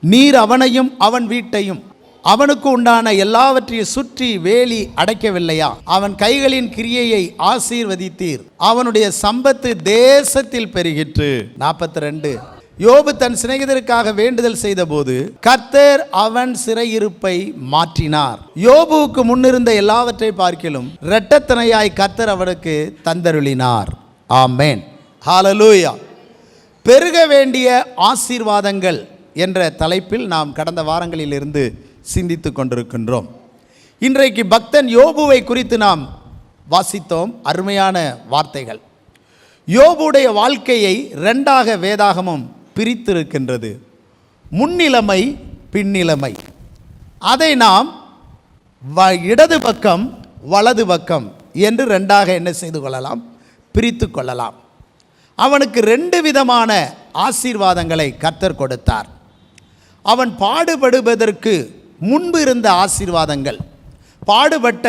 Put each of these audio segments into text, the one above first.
நீர் அவனையும் அவன் வீட்டையும் அவனுக்கு உண்டான எல்லாவற்றையும் சுற்றி வேலி அடைக்கவில்லையா? அவன் கைகளின் கிரியையை ஆசீர்வதித்தீர், அவனுடைய சம்பத்து தேசத்தில் பெருகிற்று. 42. யோபு தன் சிநேகிதருக்காக வேண்டுதல் செய்த போது கர்த்தர் அவன் சிறையிருப்பை மாற்றினார். யோபுவுக்கு முன்னிருந்த எல்லாவற்றை பார்க்கிலும் இரட்டத்தனையாய் கர்த்தர் அவனுக்கு தந்தருளினார். ஆமென், ஹல்லேலூயா. பெருக வேண்டிய ஆசீர்வாதங்கள் என்ற தலைப்பில் நாம் கடந்த வாரங்களில் இருந்து சிந்தித்து கொண்டிருக்கின்றோம். இன்றைக்கு பக்தன் யோபுவை குறித்து நாம் வாசித்தோம். அருமையான வார்த்தைகள். யோபுடைய வாழ்க்கையை இரண்டாக வேதாகமம் பிரித்திருக்கின்றது. முன்னிலைமை, பின்னிலைமை. அதை நாம் இடது பக்கம் வலது பக்கம் என்று ரெண்டாக என்ன செய்து கொள்ளலாம்? பிரித்து கொள்ளலாம். அவனுக்கு 2 விதமான ஆசீர்வாதங்களை கர்த்தர் கொடுத்தார். அவன் பாடுபடுவதற்கு முன்பு இருந்த ஆசீர்வாதங்கள், பாடுபட்ட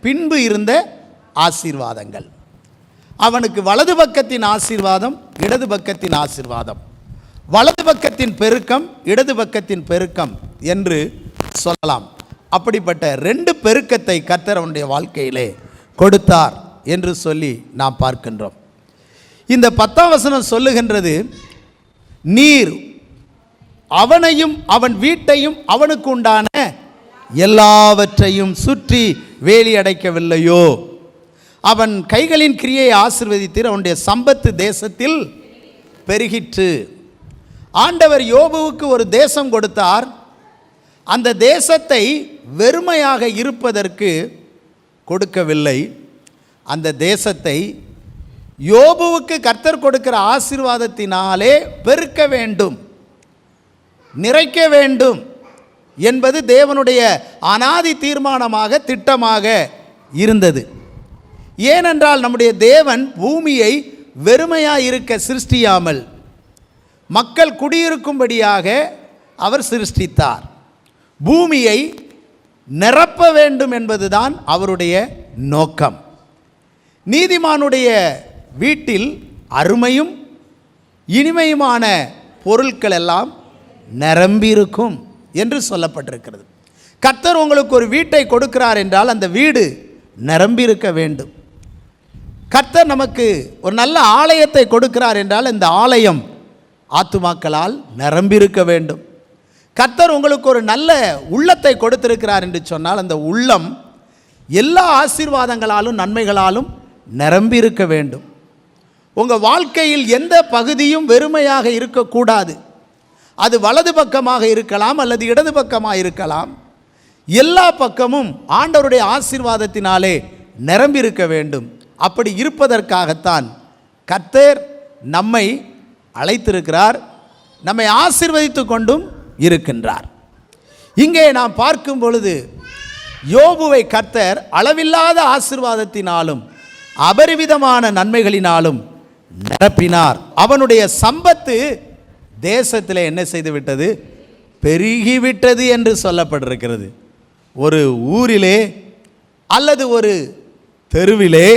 பின்பு இருந்த ஆசீர்வாதங்கள். அவனுக்கு வலது பக்கத்தின் ஆசீர்வாதம், இடது பக்கத்தின் ஆசீர்வாதம், வலது பக்கத்தின் பெருக்கம், இடது பக்கத்தின் பெருக்கம் என்று சொல்லலாம். அப்படிப்பட்ட 2 பெருக்கத்தை கர்த்தர் அவனுடைய வாழ்க்கையிலே கொடுத்தார் என்று சொல்லி நாம் பார்க்கின்றோம். இந்த 10ஆம் வசனம் சொல்லுகின்றது, நீர் அவனையும் அவன் வீட்டையும் அவனுக்கு உண்டான எல்லாவற்றையும் சுற்றி வேலி அடைக்கவில்லையோ? அவன் கைகளின் கிரியை ஆசீர்வதித்தீர், அவனுடைய சம்பத்து தேசத்தில் பெருகிற்று. ஆண்டவர் யோபுவுக்கு ஒரு தேசம் கொடுத்தார். அந்த தேசத்தை வெறுமையாக இருப்பதற்கு கொடுக்கவில்லை. அந்த தேசத்தை யோபுவுக்கு கர்த்தர் கொடுக்கிற ஆசீர்வாதத்தினாலே பெருக்க வேண்டும், நிறைக்க வேண்டும் என்பது தேவனுடைய அனாதி தீர்மானமாக, திட்டமாக இருந்தது. ஏனென்றால் நம்முடைய தேவன் பூமியை வெறுமையாக இருக்க சிருஷ்டியாமல் மக்கள் குடியிருக்கும்படியாக அவர் சிருஷ்டித்தார். பூமியை நிரப்ப வேண்டும் என்பதுதான் அவருடைய நோக்கம். நீதிமானுடைய வீட்டில் அருமையும் இனிமையுமான பொருட்கள் எல்லாம் நிரம்பியிருக்கும் என்று சொல்லப்பட்டிருக்கிறது. கர்த்தர் உங்களுக்கு ஒரு வீட்டை கொடுக்கிறார் என்றால் அந்த வீடு நிரம்பியிருக்க வேண்டும். கர்த்தர் நமக்கு ஒரு நல்ல ஆலயத்தை கொடுக்கிறார் என்றால் இந்த ஆலயம் ஆத்துமாக்களால் நிரம்பியிருக்க வேண்டும். கர்த்தர் உங்களுக்கு ஒரு நல்ல உள்ளத்தை கொடுத்திருக்கிறார் என்று சொன்னால் அந்த உள்ளம் எல்லா ஆசீர்வாதங்களாலும் நன்மைகளாலும் நிரம்பியிருக்க வேண்டும். உங்கள் வாழ்க்கையில் எந்த பகுதியும் வெறுமையாக இருக்கக்கூடாது. அது வலது பக்கமாக இருக்கலாம் அல்லது இடது பக்கமாக இருக்கலாம். எல்லா பக்கமும் ஆண்டவருடைய ஆசீர்வாதத்தினாலே நிரம்பியிருக்க வேண்டும். அப்படி இருப்பதற்காகத்தான் கர்த்தர் நம்மை அழைத்திருக்கிறார், நம்மை ஆசீர்வதித்து கொண்டும் இருக்கின்றார். இங்கே நாம் பார்க்கும் பொழுது யோபுவை கர்த்தர் அளவில்லாத ஆசீர்வாதத்தினாலும் அபரிவிதமான நன்மைகளினாலும் நிரப்பினார். அவனுடைய சம்பத்து தேசத்தில் என்ன செய்து விட்டது? பெருகிவிட்டது என்று சொல்லப்பட்டிருக்கிறது. ஒரு ஊரிலே அல்லது ஒரு தெருவிலே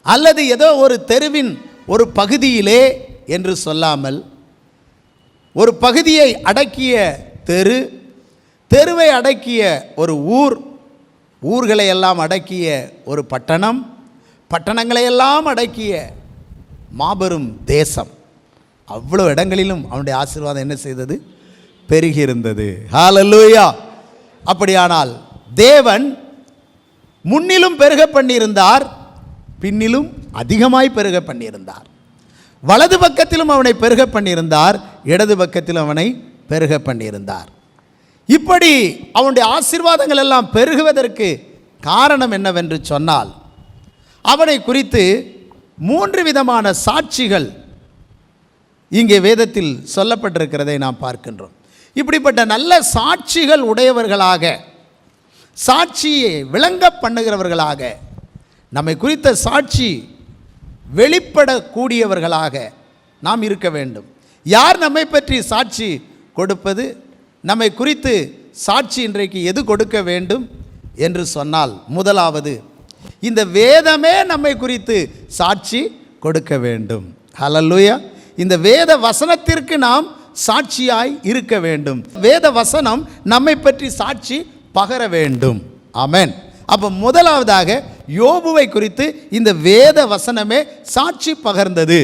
அல்லது ஏதோ ஒரு தெருவின் ஒரு பகுதியிலே என்று சொல்லாமல், ஒரு பகுதியை அடக்கிய தெரு, தெருவை அடக்கிய ஒரு ஊர், ஊர்களை எல்லாம் அடக்கிய ஒரு பட்டணம், பட்டணங்களையெல்லாம் அடக்கிய மாபெரும் தேசம். அவ்வளோ இடங்களிலும் அவனுடைய ஆசீர்வாதம் என்ன செய்தது? பெருகியிருந்தது. ஹல்லேலூயா. அப்படியானால் தேவன் முன்னிலும் பெருக பண்ணியிருந்தார், பின்னிலும் அதிகமாய் பெருக பண்ணியிருந்தார். வலது பக்கத்திலும் அவனை பெருக பண்ணியிருந்தார், இடது பக்கத்திலும் அவனை பெருக பண்ணியிருந்தார். இப்படி அவனுடைய ஆசீர்வாதங்கள் எல்லாம் பெருகுவதற்கு காரணம் என்னவென்று சொன்னால், அவனை குறித்து 3 விதமான சாட்சிகள் இங்கே வேதத்தில் சொல்லப்பட்டிருக்கிறதை நாம் பார்க்கின்றோம். இப்படிப்பட்ட நல்ல சாட்சிகள் உடையவர்களாக, சாட்சியை விளங்க பண்ணுகிறவர்களாக, நம்மை குறித்த சாட்சி வெளிப்படக்கூடியவர்களாக நாம் இருக்க வேண்டும். யார் நம்மை பற்றி சாட்சி கொடுப்பது? நம்மை குறித்து சாட்சி இன்றைக்கு எது கொடுக்க வேண்டும் என்று சொன்னால், முதலாவது இந்த வேதமே நம்மை குறித்து சாட்சி கொடுக்க வேண்டும். ஹல்லேலூயா. இந்த வேத வசனத்திற்கு நாம் சாட்சியாய் இருக்க வேண்டும். வேத வசனம் நம்மை பற்றி சாட்சி பகர வேண்டும். ஆமென். அப்போ முதலாவதாக யோபுவை குறித்து இந்த வேத வசனமே சாட்சி பகர்ந்தது.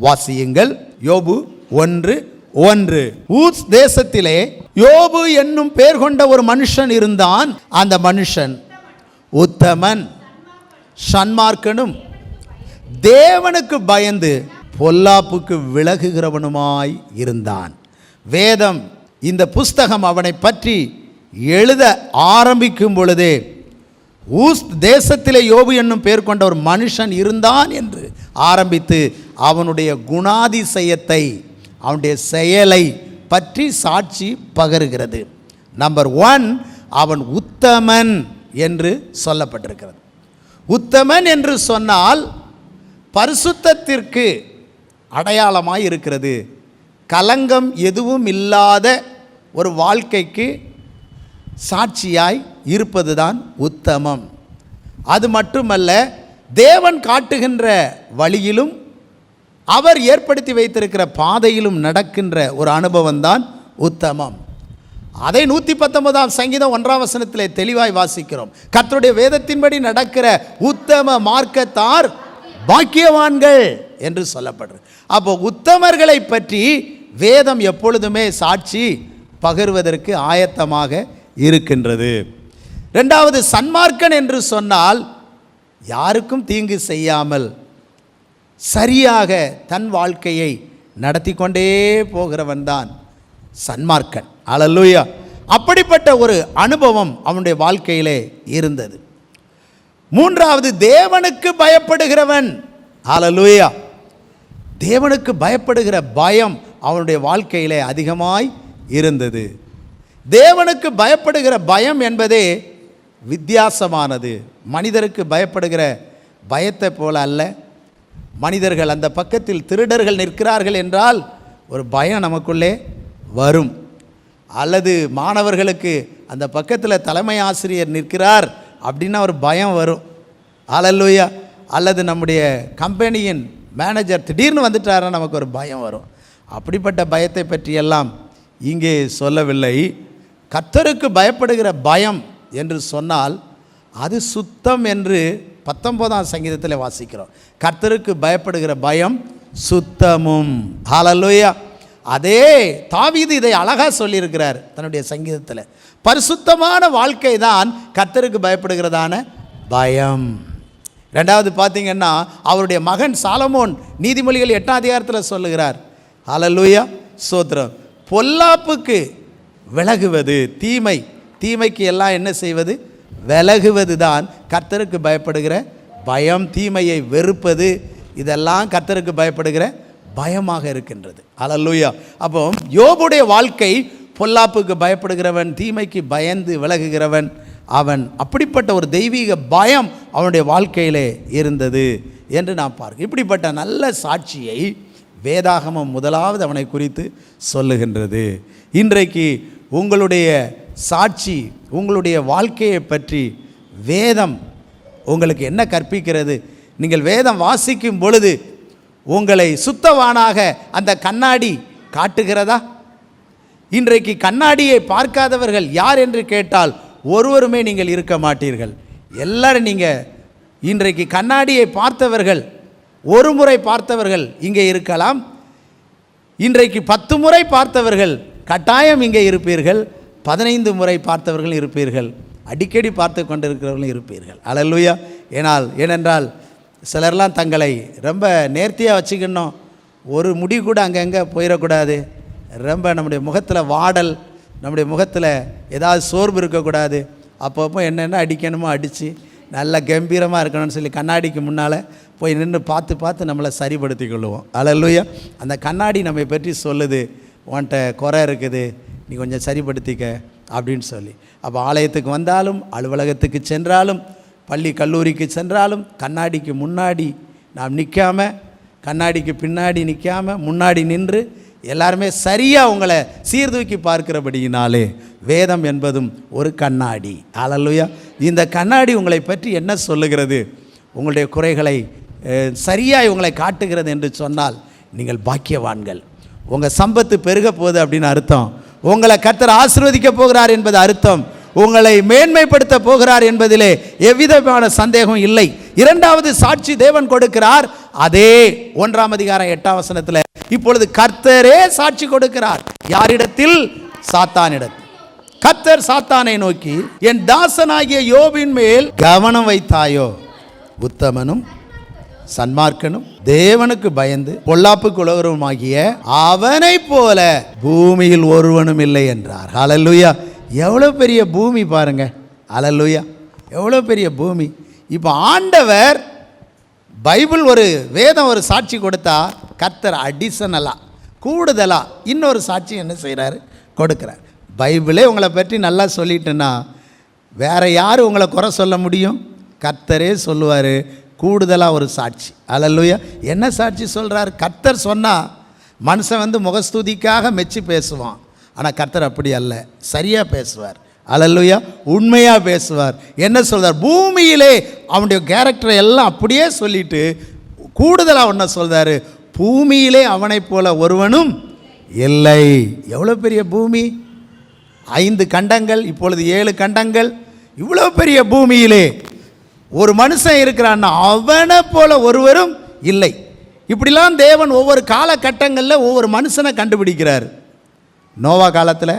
வாசியுங்கள், யோபு 1:1. ஊஸ் தேசத்திலே யோபு என்னும் பெயர் கொண்ட ஒரு மனுஷன் இருந்தான். அந்த மனுஷன் உத்தமன், சன்மார்க்கனும், தேவனுக்கு பயந்து பொல்லாப்புக்கு விலகுகிறவனுமாய் இருந்தான். வேதம் இந்த புஸ்தகம் அவனை பற்றி எழுத ஆரம்பிக்கும் பொழுதே ஊஸ் தேசத்திலே யோபு என்னும் பெயர் கொண்ட ஒரு மனுஷன் இருந்தான் என்று ஆரம்பித்து அவனுடைய குணாதிசயத்தை, அவனுடைய செயலை பற்றி சாட்சி பகருகிறது. நம்பர் 1, அவன் உத்தமன் என்று சொல்லப்பட்டிருக்கிறது. உத்தமன் என்று சொன்னால் பரிசுத்தத்திற்கு அடையாளமாய் இருக்கிறது. கலங்கம் எதுவும் இல்லாத ஒரு வாழ்க்கைக்கு சாட்சியாய் இருப்பதுதான் உத்தமம். அது மட்டுமல்ல, தேவன் காட்டுகின்ற வழியிலும் அவர் ஏற்படுத்தி வைத்திருக்கிற பாதையிலும் நடக்கின்ற ஒரு அனுபவம் தான் உத்தமம். அதை 119 சங்கீதம் 1 தெளிவாய் வாசிக்கிறோம். கர்த்தருடைய வேதத்தின்படி நடக்கிற உத்தம மார்க்கத்தார் பாக்கியவான்கள் என்று சொல்லப்படுறது. அப்போ உத்தமர்களை பற்றி வேதம் எப்பொழுதுமே சாட்சி பகர்வதற்கு ஆயத்தமாக இருக்கின்றது. இரண்டாவது, சன்மார்க்கன் என்று சொன்னால் யாருக்கும் தீங்கு செய்யாமல் சரியாக தன் வாழ்க்கையை நடத்தி கொண்டே போகிறவன் தான் சன்மார்க்கன். அல்லேலூயா. அப்படிப்பட்ட ஒரு அனுபவம் அவனுடைய வாழ்க்கையிலே இருந்தது. மூன்றாவது, தேவனுக்கு பயப்படுகிறவன். அல்லேலூயா. தேவனுக்கு பயப்படுகிற பயம் அவனுடைய வாழ்க்கையிலே அதிகமாய் இருந்தது. தேவனுக்கு பயப்படுகிற பயம் என்பதே வித்தியாசமானது. மனிதருக்கு பயப்படுகிற பயத்தை போல அல்ல. மனிதர்கள் அந்த பக்கத்தில் திருடர்கள் நிற்கிறார்கள் என்றால் ஒரு பயம் நமக்குள்ளே வரும். அல்லது மாணவர்களுக்கு அந்த பக்கத்தில் தலைமை ஆசிரியர் நிற்கிறார் அப்படின்னா ஒரு பயம் வரும். அல்லேலூயா. அல்லது நம்முடைய கம்பெனியின் மேனேஜர் திடீர்னு வந்துட்டாருன்னா நமக்கு ஒரு பயம் வரும். அப்படிப்பட்ட பயத்தை பற்றியெல்லாம் இங்கே சொல்லவில்லை. கர்த்தருக்கு பயப்படுகிற பயம் என்று சொன்னால் அது சுத்தம் என்று 19 சங்கீதத்தில் வாசிக்கிறோம். கர்த்தருக்கு பயப்படுகிற பயம் சுத்தமும். ஹல்லேலூயா. அதே தாவீது இதை அழகாக சொல்லியிருக்கிறார் தன்னுடைய சங்கீதத்தில். பரிசுத்தமான வாழ்க்கை தான் கர்த்தருக்கு பயப்படுகிறதான பயம். ரெண்டாவது பார்த்தீங்கன்னா அவருடைய மகன் சாலமோன் நீதிமொழிகள் 8 சொல்லுகிறார். ஹல்லேலூயா, ஸ்தோத்திரம். பொல்லாப்புக்கு விலகுவது, தீமைக்கு எல்லாம் என்ன செய்வது? விலகுவது தான் கர்த்தருக்கு பயப்படுகிற பயம். தீமையை வெறுப்பது, இதெல்லாம் கர்த்தருக்கு பயப்படுகிற பயமாக இருக்கின்றது. அல்லேலூயா. அப்போ யோபுடைய வாழ்க்கை பொல்லாப்புக்கு பயப்படுகிறவன், தீமைக்கு பயந்து விலகுகிறவன் அவன். அப்படிப்பட்ட ஒரு தெய்வீக பயம் அவனுடைய வாழ்க்கையிலே இருந்தது என்று நாம் பார்க்கிறோம். இப்படிப்பட்ட நல்ல சாட்சியை வேதாகமம் முதலாவது அவனை குறித்து சொல்லுகின்றது. இன்றைக்கு உங்களுடைய சாட்சி, உங்களுடைய வாழ்க்கையை பற்றி வேதம் உங்களுக்கு என்ன கற்பிக்கிறது? நீங்கள் வேதம் வாசிக்கும் பொழுது உங்களை சுத்தவானாக அந்த கண்ணாடி காட்டுகிறதா? இன்றைக்கு கண்ணாடியை பார்க்காதவர்கள் யார் என்று கேட்டால் ஒருவருமே நீங்கள் இருக்க மாட்டீர்கள். எல்லாரும் நீங்கள் இன்றைக்கு கண்ணாடியை பார்த்தவர்கள், ஒரு முறை பார்த்தவர்கள் இங்கே இருக்கலாம். இன்றைக்கு 10 முறை பார்த்தவர்கள் கட்டாயம் இங்கே இருப்பீர்கள். 15 முறை பார்த்தவர்கள் இருப்பீர்கள். அடிக்கடி பார்த்து கொண்டிருக்கிறவர்களும் இருப்பீர்கள். அல்லேலூயா. ஏனென்றால் சிலர்லாம் தங்களை ரொம்ப நேர்த்தியாக வச்சுக்கணும், ஒரு முடி கூட அங்கங்கே போயிடக்கூடாது, ரொம்ப நம்முடைய முகத்தில் வாடல், நம்முடைய முகத்தில் ஏதாவது சோர்வு இருக்கக்கூடாது, அப்பப்போ என்னென்ன அடிக்கணுமோ அடித்து நல்ல கம்பீரமாக இருக்கணும்னு சொல்லி கண்ணாடிக்கு முன்னால் போய் நின்று பார்த்து பார்த்து நம்மளை சரிப்படுத்தி கொள்ளுவோம். அல்லேலூயா. அந்த கண்ணாடி நம்மை பற்றி சொல்லுது, உன்கிட்ட குறை இருக்குது, நீ கொஞ்சம் சரிப்படுத்திக்க அப்படின்னு சொல்லி. அப்போ ஆலயத்துக்கு வந்தாலும், அலுவலகத்துக்கு சென்றாலும், பள்ளி கல்லூரிக்கு சென்றாலும் கண்ணாடிக்கு முன்னாடி நாம் நிற்காமல், கண்ணாடிக்கு பின்னாடி நிற்காமல் முன்னாடி நின்று எல்லாருமே சரியாக உங்களை சீர்தூக்கி பார்க்கிறபடியினாலே வேதம் என்பதும் ஒரு கண்ணாடி. அல்லேலூயா. இந்த கண்ணாடி உங்களை பற்றி என்ன சொல்லுகிறது? உங்களுடைய குறைகளை சரியாக உங்களை காட்டுகிறது என்று சொன்னால் நீங்கள் பாக்கியவான்கள். உங்கள் சம்பத்து பெருக போகுது அப்படின்னு அர்த்தம். உங்களை கர்த்தர் ஆசீர்வதிக்க போகிறார் என்பது அர்த்தம். உங்களை மேன்மைப்படுத்த போகிறார் என்பதிலே எவ்விதமான சந்தேகம் இல்லை. இரண்டாவது சாட்சி தேவன் கொடுக்கிறார். அதே 1 அதிகாரம் 8 இப்பொழுது கர்த்தரே சாட்சி கொடுக்கிறார். யாரிடத்தில்? சாத்தானிடத்தில். கர்த்தர் சாத்தானை நோக்கி, என் தாசனாகிய யோபின் மேல் கவனம் வைத்தாயோ? உத்தமனும் சன்மார்க்கனும் தேவனுக்கு பயந்து பொல்லாப்புக்கு உலகருமாகிய அவனை போல பூமியில் ஒருவனும் இல்லை என்றார். ஹல்லேலூயா. எவ்வளோ பெரிய பூமி பாருங்க. ஹல்லேலூயா. எவ்வளோ பெரிய பூமி. இப்போ ஆண்டவர் பைபிள் ஒரு வேதம் ஒரு சாட்சி கொடுத்தா கர்த்தர் அடிஷனலாக கூடுதலாக இன்னொரு சாட்சி என்ன செய்கிறாரு? கொடுக்குறார். பைபிளே உங்களை பற்றி நல்லா சொல்லிட்டுன்னா வேற யார் உங்களை குறை சொல்ல முடியும்? கர்த்தரே சொல்லுவார் கூடுதலாக ஒரு சாட்சி. ஹல்லேலூயா. என்ன சாட்சி சொல்கிறார்? கர்த்தர் சொன்னால் மனுஷன் முகஸ்துதிக்காக மெச்சி பேசுவான். ஆனால் கர்த்தர் அப்படி அல்ல, சரியாக பேசுவார். ஹல்லேலூயா. உண்மையாக பேசுவார். என்ன சொல்கிறார்? பூமியிலே அவனுடைய கேரக்டரை எல்லாம் அப்படியே சொல்லிட்டு கூடுதலாக ஒன்றை சொல்கிறாரு, பூமியிலே அவனை போல ஒருவனும் இல்லை. எவ்வளோ பெரிய பூமி! 5 கண்டங்கள், இப்பொழுது 7 கண்டங்கள். இவ்வளோ பெரிய பூமியிலே ஒரு மனுஷன் இருக்கிறான்னா அவனை போல ஒருவரும் இல்லை. இப்படிலாம் தேவன் ஒவ்வொரு காலகட்டங்களில் ஒவ்வொரு மனுஷனை கண்டுபிடிக்கிறார். நோவா காலத்தில்,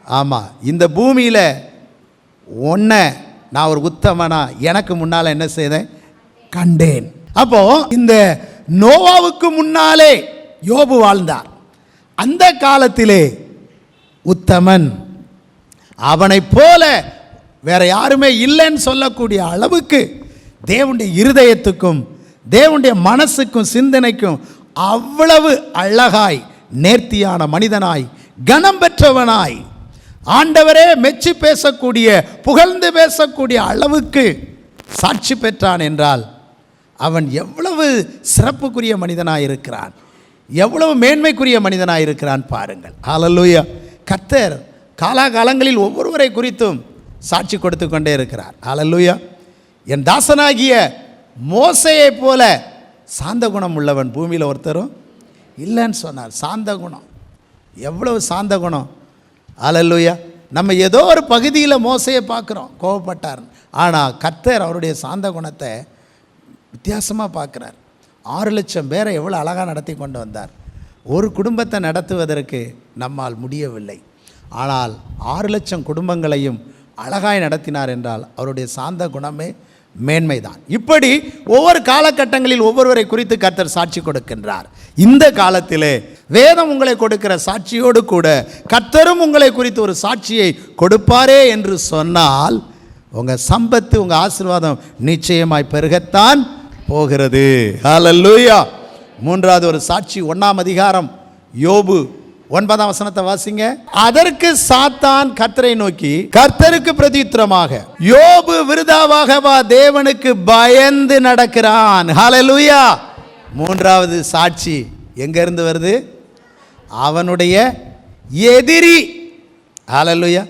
ஆமாம், இந்த பூமியில் ஒன்றை நான் ஒரு உத்தமனா எனக்கு முன்னால் என்ன செய்தேன்? கண்டேன். அப்போ இந்த நோவாவுக்கு முன்னாலே யோபு வாழ்ந்தார். அந்த காலத்திலே உத்தமன், அவனை போல வேற யாருமே இல்லைன்னு சொல்லக்கூடிய அளவுக்கு தேவனுடைய இருதயத்துக்கும் தேவனுடைய மனசுக்கும் சிந்தனைக்கும் அவ்வளவு அழகாய் நேர்த்தியான மனிதனாய் கனம் பெற்றவனாய் ஆண்டவரே மெச்சி பேசக்கூடிய புகழ்ந்து பேசக்கூடிய அளவுக்கு சாட்சி பெற்றான் என்றால் அவன் எவ்வளவு சிறப்புக்குரிய மனிதனாய் இருக்கிறான், எவ்வளவு மேன்மைக்குரிய மனிதனாய் இருக்கிறான் பாருங்கள். ஹல்லேலூயா. கர்த்தர் காலாகாலங்களில் ஒவ்வொருவரை குறித்தும் சாட்சி கொடுத்து கொண்டே இருக்கிறார். ஹல்லேலூயா. என் தாசனாகிய மோசையை போல சாந்த குணம் உள்ளவன் பூமியில் ஒருத்தரும் இல்லைன்னு சொன்னார். சாந்த குணம், எவ்வளவு சாந்த குணம்! ஹல்லேலூயா. நம்ம ஏதோ ஒரு பகுதியில் மோசையை பார்க்குறோம், கோபப்பட்டார். ஆனால் கர்த்தர் அவருடைய சாந்த குணத்தை வித்தியாசமாக பார்க்குறார். 6 லட்சம் பேரை எவ்வளோ அழகாக நடத்தி கொண்டு வந்தார். ஒரு குடும்பத்தை நடத்துவதற்கு நம்மால் முடியவில்லை. ஆனால் 6 லட்சம் குடும்பங்களையும் அழகாய் நடத்தினார் என்றால் அவருடைய சாந்த குணமே மேன்மைதான். இப்படி ஒவ்வொரு காலகட்டங்களில் ஒவ்வொருவரை குறித்து கர்த்தர் சாட்சி கொடுக்கின்றார். இந்த காலத்திலே வேதம் உங்களை கொடுக்கிற சாட்சியோடு கூட கர்த்தரும் உங்களை குறித்து ஒரு சாட்சியை கொடுப்பாரே என்று சொன்னால் உங்கள் சம்பத்து, உங்கள் ஆசீர்வாதம் நிச்சயமாய் பெருகத்தான் போகிறது. ஹல்லேலூயா. 3வது ஒரு சாட்சி 1 அதிகாரம் யோபு 9 வாசிங்க. அதற்கு சாத்தான் கர்த்தரை நோக்கி, கர்த்தருக்கு பிரதியுத்தரமாக, யோபு விருதாவாகவா தேவனுக்கு பயந்து நடக்கிறான். ஹல்லேலூயா. 3வது சாட்சி எங்க இருந்து வருது? அவனுடைய எதிரி. ஹல்லேலூயா.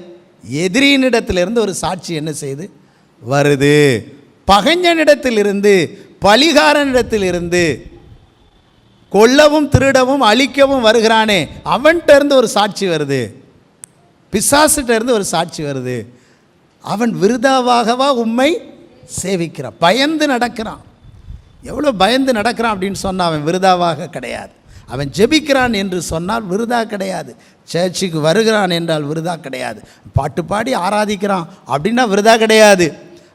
எதிரியினிடத்திலிருந்து ஒரு சாட்சி என்ன செய்து வருது? பகைஞனிடத்திலிருந்து, பலிகாரனிடத்திலிருந்து, கொல்லவும் திருடவும் அழிக்கவும் வருகிறானே அவன்கிட்ட இருந்து ஒரு சாட்சி வருது. பிசாசிட்ட இருந்து ஒரு சாட்சி வருது. அவன் விருதாவாகவா உம்மை சேவிக்கிறான், பயந்து நடக்கிறான். எவ்வளோ பயந்து நடக்கிறான் அப்படின்னு சொன்னால் அவன் விருதாவாக கிடையாது. அவன் ஜெபிக்கிறான் என்று சொன்னால் விருதா கிடையாது. சர்ச்சுக்கு வருகிறான் என்றால் விருதா கிடையாது. பாட்டு பாடி ஆராதிக்கிறான் அப்படின்னா விருதா கிடையாது.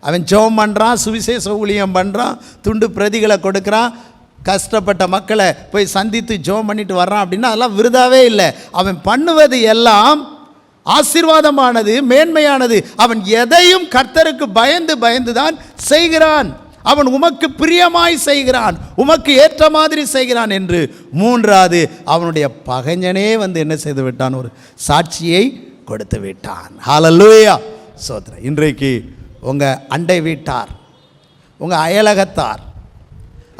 அவன் ஜெபம் பண்ணுறான், சுவிசேஷ ஊழியம் பண்ணுறான், துண்டு பிரதிகளை கொடுக்குறான், கஷ்டப்பட்ட மக்களை போய் சந்தித்து ஜெபம் பண்ணிட்டு வர்றான் அப்படின்னா அதெல்லாம் விருதாவே இல்லை. அவன் பண்ணுவது எல்லாம் ஆசீர்வாதமானது, மேன்மையானது. அவன் எதையும் கர்த்தருக்கு பயந்து பயந்து தான் செய்கிறான். அவன் உமக்கு பிரியமாய் செய்கிறான், உமக்கு ஏற்ற மாதிரி செய்கிறான் என்று. 3வது அவனுடைய பகைஞனே என்ன செய்து விட்டான்? ஒரு சாட்சியை கொடுத்து விட்டான். ஹல்லேலூயா. சோத்ரா. இன்றைக்கு உங்கள் அண்டை வீட்டார், உங்கள் அயலகத்தார்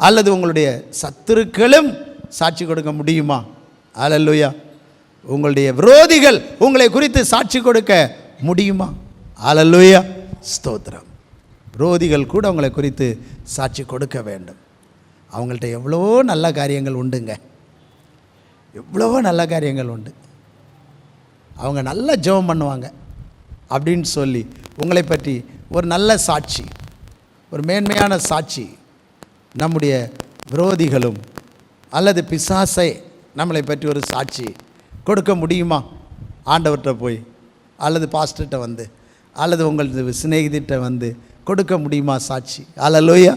அல்லது உங்களுடைய சத்துருக்களும் சாட்சி கொடுக்க முடியுமா? ஹல்லேலூயா. உங்களுடைய விரோதிகள் உங்களை குறித்து சாட்சி கொடுக்க முடியுமா? ஹல்லேலூயா. ஸ்தோத்திரம். விரோதிகள் கூட உங்களை குறித்து சாட்சி கொடுக்க வேண்டும். அவங்கள்ட்ட எவ்வளோ நல்ல காரியங்கள் உண்டுங்க, எவ்வளவோ நல்ல காரியங்கள் உண்டு, அவங்க நல்லா ஜெபம் பண்ணுவாங்க அப்படின்னு சொல்லி உங்களை பற்றி ஒரு நல்ல சாட்சி, ஒரு மேன்மையான சாட்சி நம்முடைய விரோதிகளும் அல்லது பிசாசை நம்மளை பற்றி ஒரு சாட்சி கொடுக்க முடியுமா? ஆண்டவர்கிட்ட போய் அல்லது பாஸ்டர்கிட்ட வந்து அல்லது உங்களது சிநேகிதிட்ட வந்து கொடுக்க முடியுமா சாட்சி? அல்லேலூயா.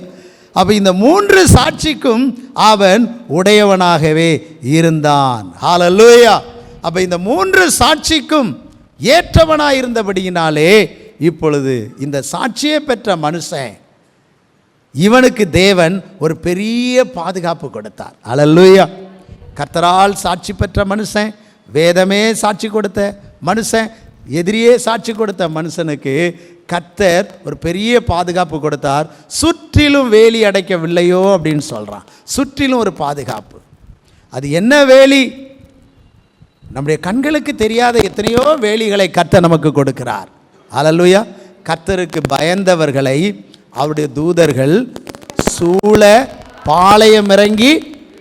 அப்போ இந்த 3 சாட்சிக்கும் அவன் உடையவனாகவே இருந்தான். அல்லேலூயா. அப்போ இந்த 3 சாட்சிக்கும் ஏற்றவனாக இருந்தபடியினாலே இப்பொழுது இந்த சாட்சியை பெற்ற மனுஷன், இவனுக்கு தேவன் ஒரு பெரிய பாதுகாப்பு கொடுத்தார். அல்லேலூயா. கர்த்தரால் சாட்சி பெற்ற மனுஷன், வேதமே சாட்சி கொடுத்த மனுஷன், எதிரியே சாட்சி கொடுத்த மனுஷனுக்கு கர்த்தர் ஒரு பெரிய பாதுகாப்பு கொடுத்தார். சுற்றிலும் வேலி அடைக்கவில்லையோ அப்படின்னு சொல்கிறான். சுற்றிலும் ஒரு பாதுகாப்பு. அது என்ன வேலி? நம்முடைய கண்களுக்கு தெரியாத எத்தனையோ வேலிகளை கர்த்தர் நமக்கு கொடுக்கிறார். அல்லேலூயா. கர்த்தருக்கு பயந்தவர்களை அவருடைய தூதர்கள் சூழ பாளையம் இறங்கி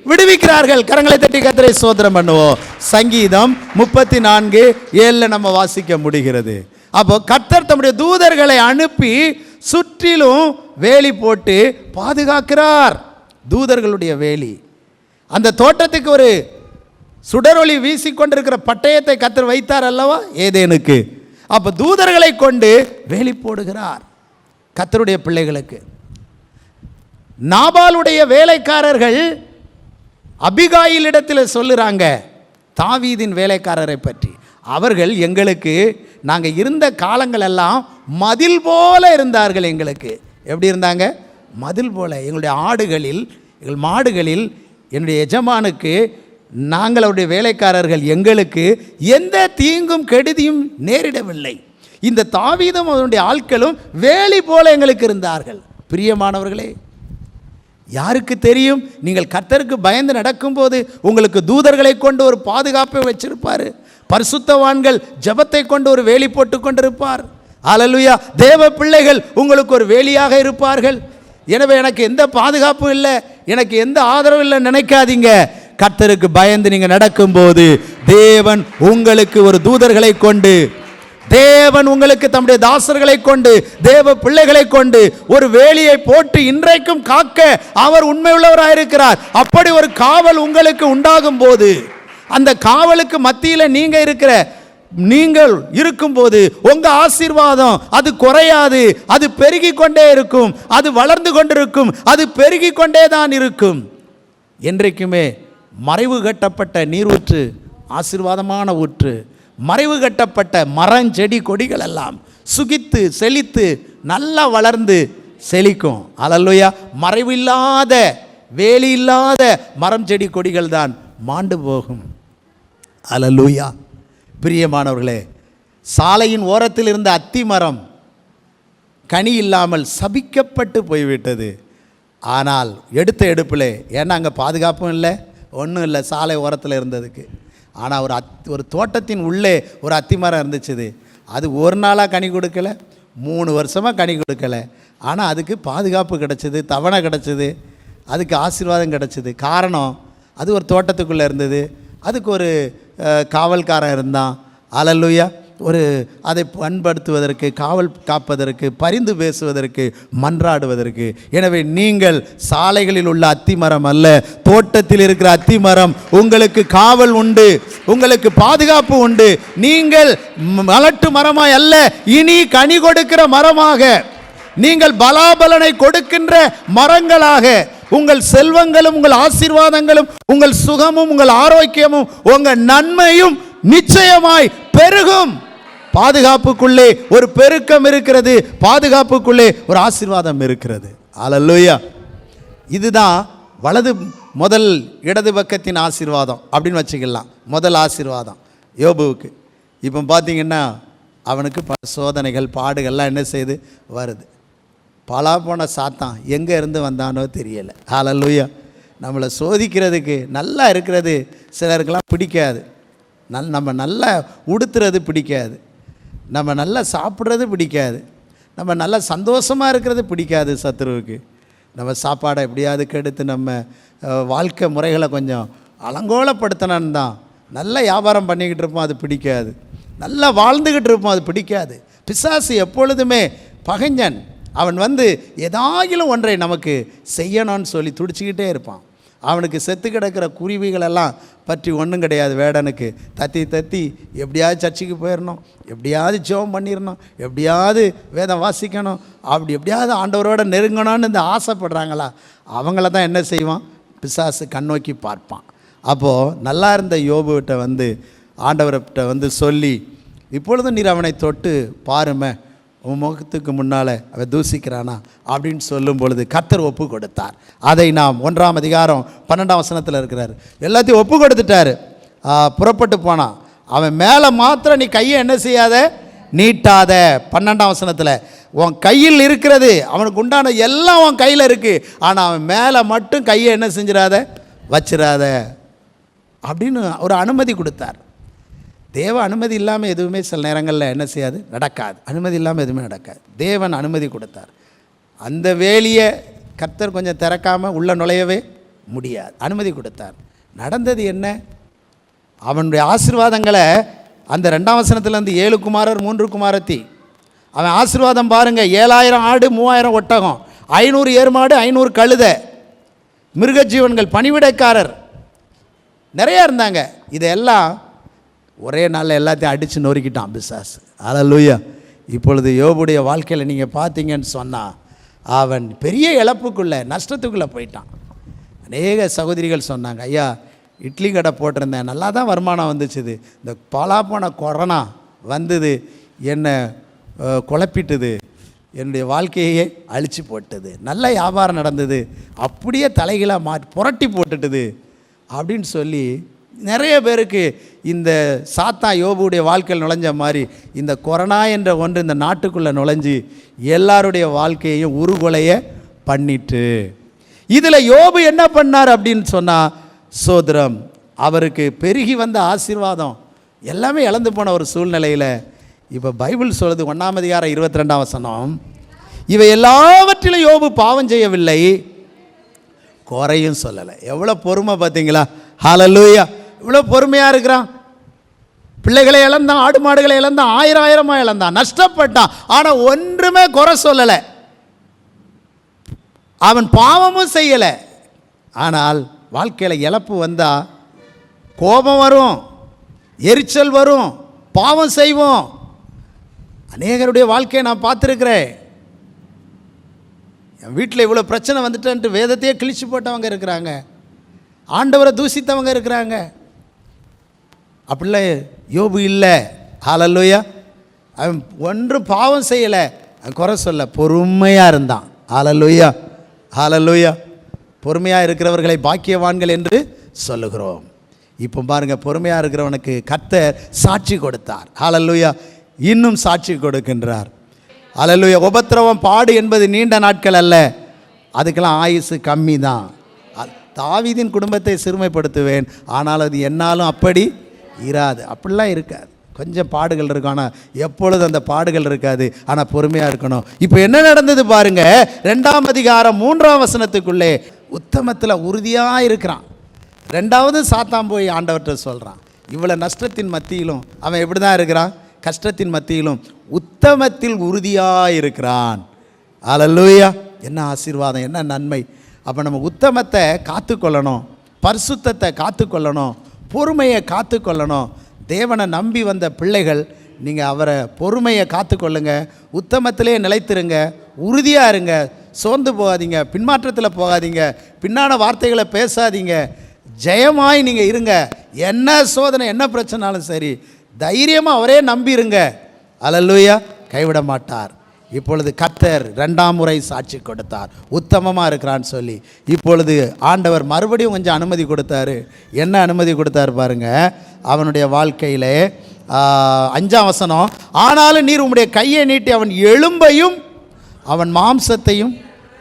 விடுவிக்கிறார்கள். கரங்களை தட்டி கர்த்தரை ஸ்தோத்திரம் பண்ணுவோம். சங்கீதம் 34:7 நம்ம வாசிக்க முடிகிறது. அப்போ கர்த்தர் தம்முடைய தூதர்களை அனுப்பி சுற்றிலும் வேலி போட்டு பாதுகாக்கிறார். தூதர்களுடைய வேலி. அந்த தோட்டத்துக்கு ஒரு சுடரொளி வீசிக்கொண்டிருக்கிற பட்டயத்தை கர்த்தர் வைத்தார் அல்லவா ஏதேனுக்கு. அப்போ தூதர்களை கொண்டு வேலி போடுகிறார் கர்த்தருடைய பிள்ளைகளுக்கு. நாபாலுடைய வேலைக்காரர்கள் அபிகாயிலிடத்தில் சொல்லுறாங்க தாவீதின் வேலைக்காரரை பற்றி. அவர்கள் எங்களுக்கு, நாங்கள் இருந்த காலங்கள் எல்லாம் மதில் போல இருந்தார்கள். எங்களுக்கு எப்படி இருந்தாங்க? மதில் போல. எங்களுடைய ஆடுகளில், எங்கள் மாடுகளில் என்னுடைய எஜமானுக்கு, நாங்கள் அவருடைய வேலைக்காரர்கள், எங்களுக்கு எந்த தீங்கும் கெடுதியும் நேரிடவில்லை. இந்த தாவீதும் அவருடைய ஆட்களும் வேலி போல எங்களுக்கு இருந்தார்கள். பிரியமானவர்களே, யாருக்கு தெரியும்? நீங்கள் கர்த்தருக்கு பயந்து நடக்கும்போது உங்களுக்கு தூதர்களை கொண்டு ஒரு பாதுகாப்பை வச்சிருப்பார். பரிசுத்தவான்கள் ஜெபத்தை கொண்டு ஒரு வேலி போட்டு கொண்டிருப்பார். அல்லேலூயா. தேவ பிள்ளைகள் உங்களுக்கு ஒரு வேலியாக இருப்பார்கள். எனவே எனக்கு எந்த பாதுகாப்பும் இல்லை, எனக்கு எந்த ஆதரவும் இல்லை நினைக்காதீங்க. கர்த்தருக்கு பயந்து நீங்கள் நடக்கும்போது தேவன் உங்களுக்கு ஒரு தூதர்களை கொண்டு, தேவன் உங்களுக்கு தம்முடைய தாசர்களை கொண்டு, தேவ பிள்ளைகளை கொண்டு ஒரு வேலியை போட்டு இன்றைக்கும் காக்க அவர் உண்மையுள்ளவராயிருக்கிறார். அப்படி ஒரு காவல் உங்களுக்கு உண்டாகும் போது, அந்த காவலுக்கு மத்தியில் நீங்கள் இருக்கும்போது உங்க ஆசீர்வாதம் அது குறையாது, அது பெருகி கொண்டே இருக்கும், அது வளர்ந்து கொண்டிருக்கும், அது பெருகி கொண்டே தான் இருக்கும். என்றைக்குமே மறைவு கட்டப்பட்ட நீரூற்று ஆசீர்வாதமான ஊற்று. மறைவு கட்டப்பட்ட மரம் செடி கொடிகள் எல்லாம் சுகித்து செழித்து நல்லா வளர்ந்து செழிக்கும். அல்லேலூயா. மறைவில்லாத வேலி இல்லாத மரம் செடி கொடிகள் தான் மாண்டு போகும். அல்லேலூயா. பிரியமானவர்களே, சாலையின் ஓரத்தில் இருந்த அத்தி மரம் கனி இல்லாமல் சபிக்கப்பட்டு போய்விட்டது. ஆனால் எடுத்த எடுப்பில், ஏன்னா அங்கே பாதுகாப்பும் இல்லை, ஒன்றும் இல்லை சாலை ஓரத்தில் இருந்ததுக்கு. ஆனால் ஒரு தோட்டத்தின் உள்ளே ஒரு அத்தி மரம் இருந்துச்சு. அது ஒரு நாளாக கனி கொடுக்கலை, 3 வருஷமாக கனி கொடுக்கலை. ஆனால் அதுக்கு பாதுகாப்பு கிடச்சிது, தவணை கிடச்சிது, அதுக்கு ஆசீர்வாதம் கிடச்சிது. காரணம், அது ஒரு தோட்டத்துக்குள்ளே இருந்தது, அதுக்கு ஒரு காவல்காரன் இருந்தான். அல்லேலூயா. ஒரு அதை பண்படுத்துவதற்கு, காவல் காப்பதற்கு, பரிந்து பேசுவதற்கு, மன்றாடுவதற்கு. எனவே நீங்கள் சாலைகளில் உள்ள அத்திமரம் அல்ல, தோட்டத்தில் இருக்கிற அத்திமரம். உங்களுக்கு காவல் உண்டு, உங்களுக்கு பாதுகாப்பு உண்டு. நீங்கள் மலட்டு மரமாய் அல்ல, இனி கனி கொடுக்கிற மரமாக, நீங்கள் பலாபலனை கொடுக்கின்ற மரங்களாக, உங்கள் செல்வங்களும் உங்கள் ஆசீர்வாதங்களும் உங்கள் சுகமும் உங்கள் ஆரோக்கியமும் உங்கள் நன்மையும் நிச்சயமாய் பெருகும். பாதுகாப்புக்குள்ளே ஒரு பெருக்கம் இருக்கிறது, பாதுகாப்புக்குள்ளே ஒரு ஆசீர்வாதம் இருக்கிறது. அல்லேலூயா. இதுதான் முதல் இடது பக்கத்தின் ஆசீர்வாதம் அப்படின்னு வச்சுக்கலாம். முதல் ஆசீர்வாதம் யோபுவுக்கு. இப்போ பார்த்தீங்கன்னா அவனுக்கு சோதனைகள் பாடுகள்லாம் என்ன செய்து வருது. பலா போன சாத்தான் எங்கே இருந்து வந்தானோ தெரியலை. அல்லேலூயா. நம்மளை சோதிக்கிறதுக்கு நல்லா இருக்கிறது சிலருக்கெல்லாம் பிடிக்காது. நம்ம நல்லா உடுத்துறது பிடிக்காது, நம்ம நல்லா சாப்பிட்றது பிடிக்காது, நம்ம நல்லா சந்தோஷமாக இருக்கிறது பிடிக்காது சத்துருவுக்கு. நம்ம சாப்பாடை எப்படியாவது கெடுத்து நம்ம வாழ்க்கை முறைகளை கொஞ்சம் அலங்கோலப்படுத்தினான் தான். நல்ல வியாபாரம் பண்ணிக்கிட்டு இருப்போம், அது பிடிக்காது. நல்லா வாழ்ந்துக்கிட்டு இருப்போம், அது பிடிக்காது. பிசாசு எப்பொழுதுமே பகைஞன். அவன் ஏதாகிலும் ஒன்றை நமக்கு செய்யணும்னு சொல்லி துடிச்சிக்கிட்டே இருப்பான். அவனுக்கு செத்து கிடக்கிற குருவிகளெல்லாம் பற்றி ஒன்றும் கிடையாது. வேடனுக்கு தத்தி தத்தி எப்படியாவது சர்ச்சுக்கு போயிடணும், எப்படியாவது ஜெபம் பண்ணிடணும், எப்படியாவது வேதம் வாசிக்கணும், அப்படி எப்படியாவது ஆண்டவரோட நெருங்கணும்னு இந்த ஆசைப்படுறாங்களா, அவங்கள தான் என்ன செய்வான், பிசாசு கண்ணோக்கி பார்ப்பான். அப்போது நல்லா இருந்த யோபுகிட்ட ஆண்டவர்கிட்ட சொல்லி, இப்பொழுதும் நீர் அவனை தொட்டு பாருமே, உன் முகத்துக்கு முன்னால் அவன் தூசிக்கிறானா அப்படின்னு சொல்லும் பொழுது கர்த்தர் ஒப்பு கொடுத்தார். அதை நாம் 1ஆம் அதிகாரம் 12ஆம் வசனத்தில் இருக்கிறார். எல்லாத்தையும் ஒப்பு கொடுத்துட்டார். புறப்பட்டு போனான். அவன் மேலே மாத்திரம் நீ கையை என்ன செய்யாத, நீட்டாத. 12ஆம் வசனத்தில் உன் கையில் இருக்கிறது, அவனுக்கு உண்டான எல்லாம் உன் கையில் இருக்குது, ஆனால் அவன் மேலே மட்டும் கையை என்ன செஞ்சிடாத, வச்சிடாத அப்படின்னு ஒரு அனுமதி கொடுத்தார். தேவ அனுமதி இல்லாமல் எதுவுமே சில நேரங்களில் என்ன செய்யாது, நடக்காது. அனுமதி இல்லாமல் எதுவுமே நடக்காது. தேவன் அனுமதி கொடுத்தார். அந்த வேலியை கர்த்தர் கொஞ்சம் திறக்காமல் உள்ள நுழையவே முடியாது. அனுமதி கொடுத்தார். நடந்தது என்ன? அவனுடைய ஆசீர்வாதங்களை அந்த 2ஆம் வசனத்துலேருந்து 7 குமாரர் 3 குமாரத்தி, அவன் ஆசீர்வாதம் பாருங்கள். 7000 ஆடு, 3000 ஒட்டகம், 500 ஏர்மாடு, 500 கழுதை, மிருகஜீவன்கள், பணிவிடைக்காரர் நிறையா இருந்தாங்க. இதெல்லாம் ஒரே நாளில் எல்லாத்தையும் அடித்து நொறுக்கிட்டான் பிசாசு. அல்லேலூயா. இப்பொழுது யோபுடைய வாழ்க்கையில் நீங்கள் பார்த்தீங்கன்னு சொன்னால் அவன் பெரிய இழப்புக்குள்ளே, நஷ்டத்துக்குள்ளே போயிட்டான். அநேக சகோதரிகள் சொன்னாங்க, ஐயா இட்லி கடை போட்டிருந்தேன், நல்லா தான் வருமானம் வந்துச்சுது, இந்த பாலாப்போன கொரோனா வந்தது, என்னை குழப்பிட்டுது, என்னுடைய வாழ்க்கையே அழித்து போட்டது, நல்ல வியாபாரம் நடந்தது, அப்படியே தலைகளாக புரட்டி போட்டுட்டுது அப்படின்னு சொல்லி நிறைய பேருக்கு இந்த சாத்தா யோபுடைய வாழ்க்கையில் நுழைஞ்ச மாதிரி இந்த கொரோனா என்ற ஒன்று இந்த நாட்டுக்குள்ளே நுழைஞ்சி எல்லாருடைய வாழ்க்கையையும் உருகுலைய பண்ணிட்டு. இதில் யோபு என்ன பண்ணார் அப்படின்னு சொன்னால், சோதரம் அவருக்கு பெருகி வந்த ஆசீர்வாதம் எல்லாமே இழந்து போன ஒரு சூழ்நிலையில் இப்போ பைபிள் சொல்லுது 1ஆம் அதிகாரம் 22ஆம் வசனம், இவை எல்லாவற்றிலும் யோபு பாவம் செய்யவில்லை, குறையும் சொல்லலை. எவ்வளோ பொறுமை பார்த்தீங்களா? ஹல்லேலூயா. இவ்வளோ பொறுமையாக இருக்கிறான். பிள்ளைகளை இழந்தான், ஆடு மாடுகளை இழந்தான், 1000 இழந்தான், நஷ்டப்பட்டான், ஆனால் ஒன்றுமே குறை சொல்லலை. அவன் பாவமும் செய்யலை. ஆனால் வாழ்க்கையில் இழப்பு வந்தால் கோபம் வரும், எரிச்சல் வரும், பாவம் செய்வோம். அநேகருடைய வாழ்க்கையை நான் பார்த்துருக்கிறேன். என் வீட்டில் இவ்வளோ பிரச்சனை வந்துட்டேன்ட்டு வேதத்தையே கிழிச்சு போட்டவங்க இருக்கிறாங்க, ஆண்டவரை தூசித்தவங்க இருக்கிறாங்க. அப்படிலாம் யோபு இல்லை. ஹல்லேலூயா. அவன் ஒன்றும் பாவம் செய்யலை, குறை சொல்ல, பொறுமையாக இருந்தான். ஹல்லேலூயா, ஹல்லேலூயா. பொறுமையாக இருக்கிறவர்களை பாக்கியவான்கள் என்று சொல்லுகிறோம். இப்போ பாருங்கள், பொறுமையாக இருக்கிறவனுக்கு கர்த்தர் சாட்சி கொடுத்தார். ஹல்லேலூயா. இன்னும் சாட்சி கொடுக்கின்றார். ஹல்லேலூயா. உபத்திரவம் பாடு என்பது நீண்ட நாட்கள் அல்ல, அதுக்கெல்லாம் ஆயுசு கம்மி தான். தாவீதின் குடும்பத்தை சிறுமைப்படுத்துவேன், ஆனால் அது என்னாலும் அப்படி இராது. அப்படிலாம் இருக்காது. கொஞ்சம் பாடுகள் இருக்கும், ஆனால் எப்பொழுது அந்த பாடுகள் இருக்காது. ஆனால் பொறுமையாக இருக்கணும். இப்போ என்ன நடந்தது பாருங்க, 2ஆம் அதிகாரம் 3ஆம் வசனத்துக்குள்ளே உத்தமத்தில் உறுதியாக இருக்கிறான். 2வது சாத்தான் போய் ஆண்டவர்கிட்ட சொல்கிறான், இவ்வளோ நஷ்டத்தின் மத்தியிலும் அவன் எப்படி தான் இருக்கிறான், கஷ்டத்தின் மத்தியிலும் உத்தமத்தில் உறுதியாக இருக்கிறான். அல்லேலூயா. என்ன ஆசீர்வாதம், என்ன நன்மை. அப்போ நம்ம உத்தமத்தை காத்துக்கொள்ளணும், பரிசுத்தத்தை காத்துக்கொள்ளணும், பொறுமையை காத்துக்கொள்ளணும். தேவனை நம்பி வந்த பிள்ளைகள், நீங்கள் அவரை பொறுமையை காத்துக்கொள்ளுங்க, உத்தமத்திலே நிலைத்திருங்க, உறுதியாக இருங்க, சோர்ந்து போகாதீங்க, பின்மாற்றத்தில் போகாதீங்க, பின்னான வார்த்தைகளை பேசாதீங்க, ஜெயமாய் நீங்கள் இருங்க. என்ன சோதனை என்ன பிரச்சனாலும் சரி, தைரியமாக அவரே நம்பிருங்க. அல்லேலூயா. கைவிட மாட்டார். இப்பொழுது கர்த்தர் 2ஆம் முறை சாட்சி கொடுத்தார், உத்தமமாக இருக்கிறான்னு சொல்லி. இப்பொழுது ஆண்டவர் மறுபடியும் கொஞ்சம் அனுமதி கொடுத்தாரு. என்ன அனுமதி கொடுத்தார் பாருங்க, அவனுடைய வாழ்க்கையில் 5ஆம் வசனம், ஆனாலும் நீர் உம்முடைய கையை நீட்டி அவன் எலும்பையும் அவன் மாம்சத்தையும்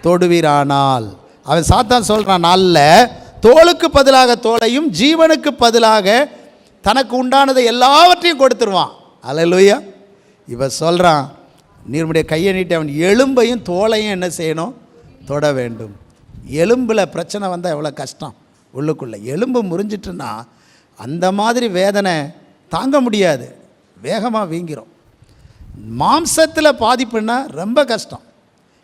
தொடுவீரானால். அவன் சாத்தான் சொல்கிறான், நல்ல தோலுக்கு பதிலாக தோலையும் ஜீவனுக்கு பதிலாக தனக்கு உண்டானதை எல்லாவற்றையும் கொடுத்துருவான். அல்லேலூயா. இவன் சொல்கிறான், நீருடைய கையை நீட்டி அவன் எலும்பையும் தோலையும் என்ன செய்யணும், தொட வேண்டும். எலும்பில் பிரச்சனை வந்தால் எவ்வளோ கஷ்டம். உள்ளுக்குள்ளே. எலும்பு முறிஞ்சிட்டுன்னா அந்த மாதிரி வேதனை தாங்க முடியாது, வேகமாக வீங்கிரும். மாம்சத்தில் பாதிப்புன்னா ரொம்ப கஷ்டம்.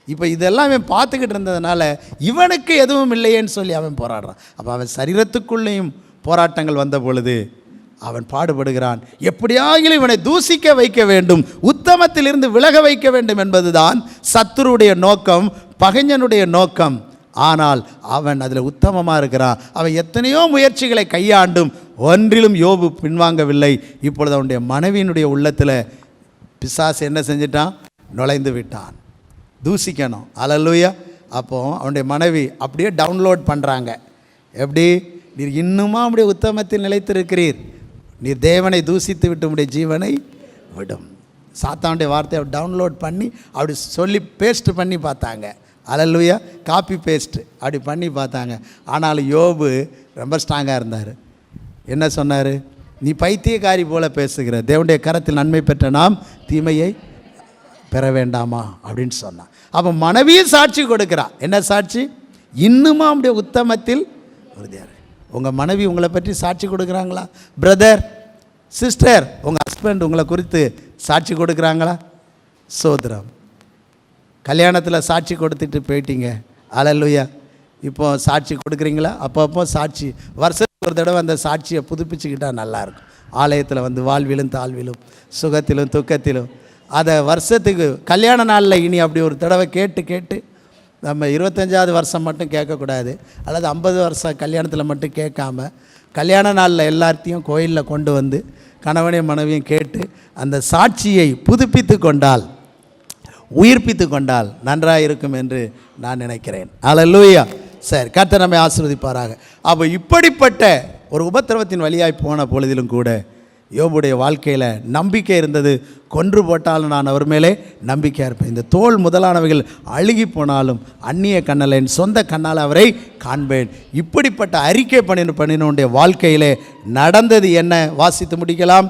இப்போ இதெல்லாம் அவன் பார்த்துக்கிட்டு இருந்ததுனால இவனுக்கு எதுவும் இல்லையேன்னு சொல்லி அவன் போராடுறான். அப்போ அவன் சரீரத்துக்குள்ளேயும் போராட்டங்கள் வந்த பொழுது அவன் பாடுபடுகிறான். எப்படியாகிலும் இவனை தூசிக்க வைக்க வேண்டும், உத்தமத்திலிருந்து விலக வைக்க வேண்டும் என்பதுதான் சத்துருடைய நோக்கம், பகைஞனுடைய நோக்கம். ஆனால் அவன் அதில் உத்தமமாக இருக்கிறான். அவன் எத்தனையோ முயற்சிகளை கையாண்டும் ஒன்றிலும் யோபு பின்வாங்கவில்லை. இப்பொழுது அவனுடைய மனைவியினுடைய உள்ளத்தில் பிசாசு என்ன செஞ்சிட்டான்? நுழைந்து விட்டான். தூசிக்கணும். அல்லேலூயா. அப்போது அவனுடைய மனைவி அப்படியே டவுன்லோட் பண்ணுறாங்க. எப்படி? நீர் இன்னுமா உடைய உத்தமத்தில் நிலைத்திருக்கிறீர், நீர் தேவனை தூசித்து விட்டு உடைய ஜீவனை விடும். சாத்தானுடைய வார்த்தையை டவுன்லோட் பண்ணி அப்படி சொல்லி பேஸ்ட் பண்ணி பார்த்தாங்க. அல்லேலூயா. காப்பி பேஸ்ட்டு அப்படி பண்ணி பார்த்தாங்க. ஆனாலும் யோபு ரொம்ப ஸ்ட்ராங்காக இருந்தார். என்ன சொன்னார்? நீ பைத்தியக்காரி போல பேசுகிற, தேவனுடைய கரத்தில் நன்மை பெற்ற நாம் தீமையை பெற வேண்டாமா அப்படின்னு சொன்னான். அப்போ மனைவியும் சாட்சி கொடுக்குறா. என்ன சாட்சி? இன்னுமா அவனுடைய உத்தமத்தில் உறுதியார். உங்கள் மனைவி உங்களை பற்றி சாட்சி கொடுக்குறாங்களா? பிரதர், சிஸ்டர், உங்கள் ஹஸ்பண்ட் உங்களை குறித்து சாட்சி கொடுக்குறாங்களா? சோதரம். கல்யாணத்தில் சாட்சி கொடுத்துட்டு போயிட்டீங்க. அல்லேலூயா. இப்போ சாட்சி கொடுக்குறீங்களா? அப்பப்போ சாட்சி, வருஷத்துக்கு ஒரு தடவை அந்த சாட்சியை புதுப்பிச்சுக்கிட்டால் நல்லாயிருக்கும். ஆலயத்தில் வந்து வாழ்விலும் தாழ்விலும் சுகத்திலும் துக்கத்திலும் அதை வருஷத்துக்கு கல்யாண நாளில் இனி அப்படி ஒரு தடவை கேட்டு கேட்டு நம்ம 25வது வருஷம் மட்டும் கேட்கக்கூடாது, அல்லது 50 வருஷம் கல்யாணத்தில் மட்டும் கேட்காம கல்யாண நாளில் எல்லாத்தையும் கோயிலில் கொண்டு வந்து கணவனையும் மனைவியும் கேட்டு அந்த சாட்சியை புதுப்பித்து கொண்டால், உயிர்ப்பித்து கொண்டால் நன்றாக இருக்கும் என்று நான் நினைக்கிறேன். அல்லேலூயா. சரி, கர்த்தர் நம்மை ஆசீர்வதிப்பாராக. அப்போ இப்படிப்பட்ட ஒரு உபத்திரவத்தின் வழியாய் போன பொழுதிலும் கூட யோபுடைய வாழ்க்கையில் நம்பிக்கை இருந்தது. கொன்று போட்டாலும் நான் அவர் மேலே நம்பிக்கையாக இருப்பேன். இந்த தோல் முதலானவைகள் அழுகி போனாலும் அந்நிய கண்ணால் என் சொந்த கண்ணால் அவரை காண்பேன். இப்படிப்பட்ட அறிக்கை பண்ணினுடைய வாழ்க்கையிலே நடந்தது என்ன? வாசித்து முடிக்கலாம்.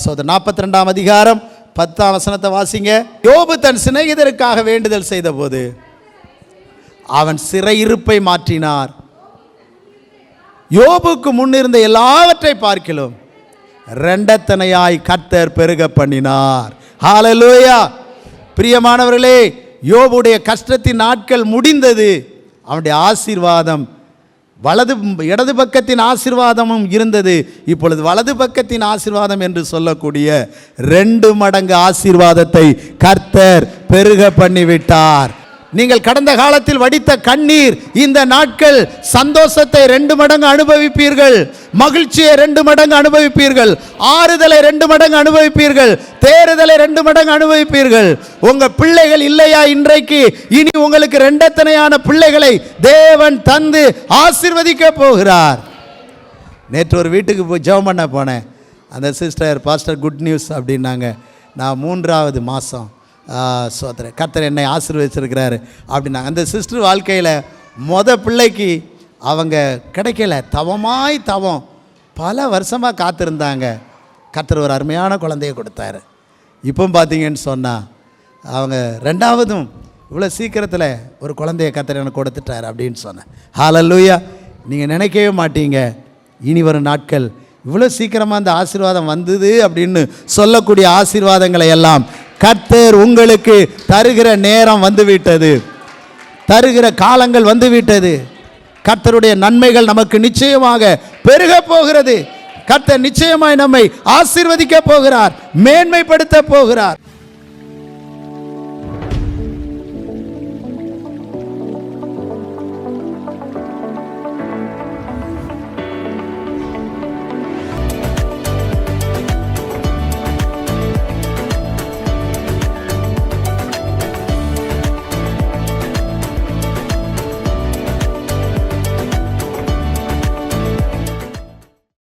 42ஆம் அதிகாரம் 10ஆம் வசனத்தை வாசிங்க. யோபு தன் சிநேகிதருக்காக வேண்டுதல் செய்த போது அவன் சிறையிருப்பை மாற்றினார். யோபுக்கு முன்னிருந்த எல்லாவற்றை பார்க்கிலும் இரண்டத்தனையாய் கர்த்தர் பெருக பண்ணினார். ஹல்லேலூயா. பிரியமானவர்களே, யோபுடைய கஷ்டத்தின் நாட்கள் முடிந்தது. அவனுடைய ஆசீர்வாதம் இடது பக்கத்தின் ஆசீர்வாதமும் இருந்தது. இப்பொழுது வலது பக்கத்தின் ஆசீர்வாதம் என்று சொல்லக்கூடிய 2 மடங்கு ஆசீர்வாதத்தை கர்த்தர் பெருக பண்ணிவிட்டார். நீங்கள் கடந்த காலத்தில் வடித்த கண்ணீர் இந்த நாட்கள் சந்தோஷத்தை 2 மடங்கு அனுபவிப்பீர்கள், மகிழ்ச்சியை 2 மடங்கு அனுபவிப்பீர்கள், ஆறுதலை 2 மடங்கு அனுபவிப்பீர்கள், தேறுதலை 2 மடங்கு அனுபவிப்பீர்கள். உங்க பிள்ளைகள் இல்லையா இன்றைக்கு? இனி உங்களுக்கு 2 பிள்ளைகளை தேவன் தந்து ஆசீர்வதிக்க போகிறார். நேற்று ஒரு வீட்டுக்கு போய் ஜெபம் பண்ண போனேன். அந்த சிஸ்டர், பாஸ்டர் குட் நியூஸ் அப்படின்னாங்க. நான் 3வது மாதம் சோதரை கர்த்தர் என்னை ஆசீர்வதிச்சிருக்கிறாரு அப்படின்னா, அந்த சிஸ்டர் வாழ்க்கையில் பிள்ளைக்கு அவங்க கிடைக்கல. தவம் பல வருஷமாக காத்திருந்தாங்க. கர்த்தர் ஒரு அருமையான குழந்தையை கொடுத்தாரு. இப்போ பார்த்தீங்கன்னு சொன்னால் அவங்க 2வதும் இவ்வளோ சீக்கிரத்தில் ஒரு குழந்தைய கர்த்தர் எனக்கு கொடுத்துட்டார் அப்படின்னு சொன்னேன். ஹல்லேலூயா. நீங்கள் நினைக்கவே மாட்டீங்க, இனி வரும் நாட்கள் இவ்வளோ சீக்கிரமாக அந்த ஆசீர்வாதம் வந்தது அப்படின்னு சொல்லக்கூடிய ஆசீர்வாதங்களை எல்லாம் கர்த்தர் உங்களுக்கு தருகிற நேரம் வந்துவிட்டது, தருகிற காலங்கள் வந்துவிட்டது. கர்த்தருடைய நன்மைகள் நமக்கு நிச்சயமாக பெருக போகிறது. கர்த்தர் நிச்சயமாய் நம்மை ஆசீர்வதிக்க போகிறார், மேன்மைப்படுத்த போகிறார்.